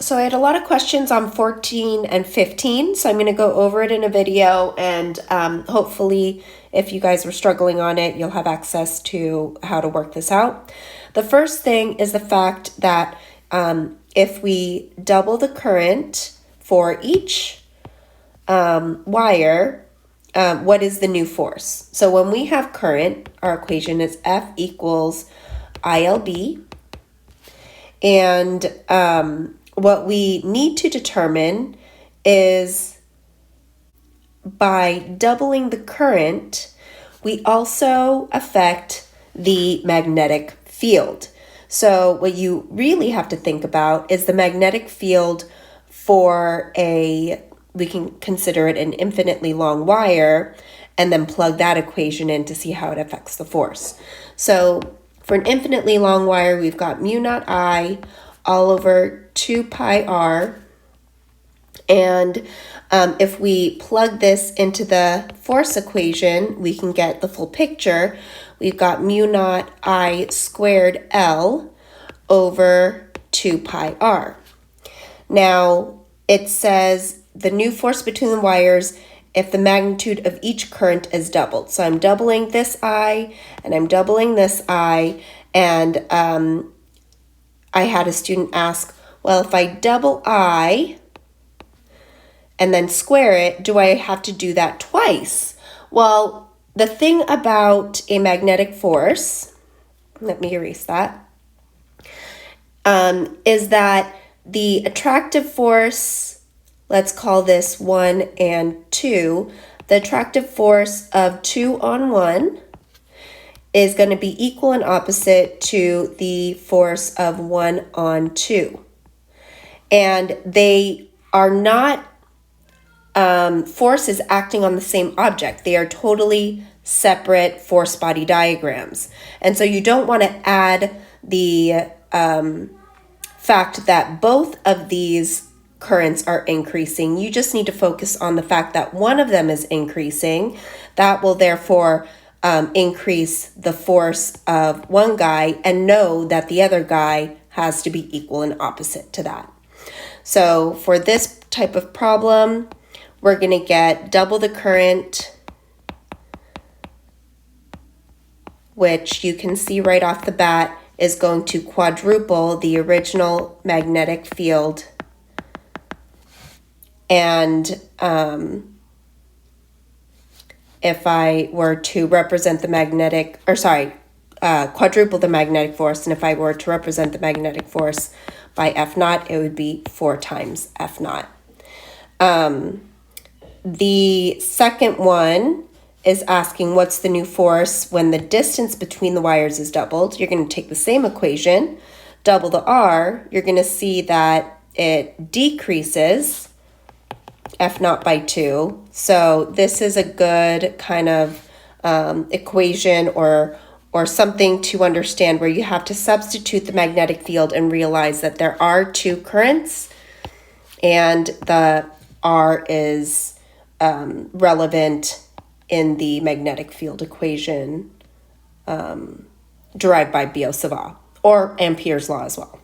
So I had a lot of questions on 14 and 15, so I'm going to go over it in a video, and hopefully if you guys were struggling on it, you'll have access to how to work this out. The first thing is the fact that if we double the current for each wire, what is the new force? So when we have current, our equation is F equals ILB, and what we need to determine is by doubling the current, we also affect the magnetic field. So what you really have to think about is the magnetic field for we can consider it an infinitely long wire, and then plug that equation in to see how it affects the force. So for an infinitely long wire, we've got mu naught I all over 2 pi r, and if we plug this into the force equation, we can get the full picture. We've got mu naught I squared L over 2 pi r. Now it says the new force between the wires if the magnitude of each current is doubled. So I'm doubling this I and I'm doubling this I, and I had a student ask, well, if I double I and then square it, do I have to do that twice? Well, the thing about a magnetic force, let me erase that, is that the attractive force, let's call this 1 and 2, the attractive force of 2 on 1 is going to be equal and opposite to the force of 1 on 2. And they are not forces acting on the same object. They are totally separate force body diagrams. And so you don't want to add the fact that both of these currents are increasing. You just need to focus on the fact that one of them is increasing. That will therefore increase the force of one guy, and know that the other guy has to be equal and opposite to that. So for this type of problem, we're going to get double the current, which you can see right off the bat is going to quadruple the original magnetic field. And if I were to represent the quadruple the magnetic force, and if I were to represent the magnetic force by F naught, it would be 4 times F naught. The second one is asking what's the new force when the distance between the wires is doubled. You're going to take the same equation, double the R, you're going to see that it decreases F naught by 2. So this is a good kind of equation or something to understand, where you have to substitute the magnetic field and realize that there are 2 currents, and the R is relevant in the magnetic field equation derived by Biot-Savart, or Ampere's law as well.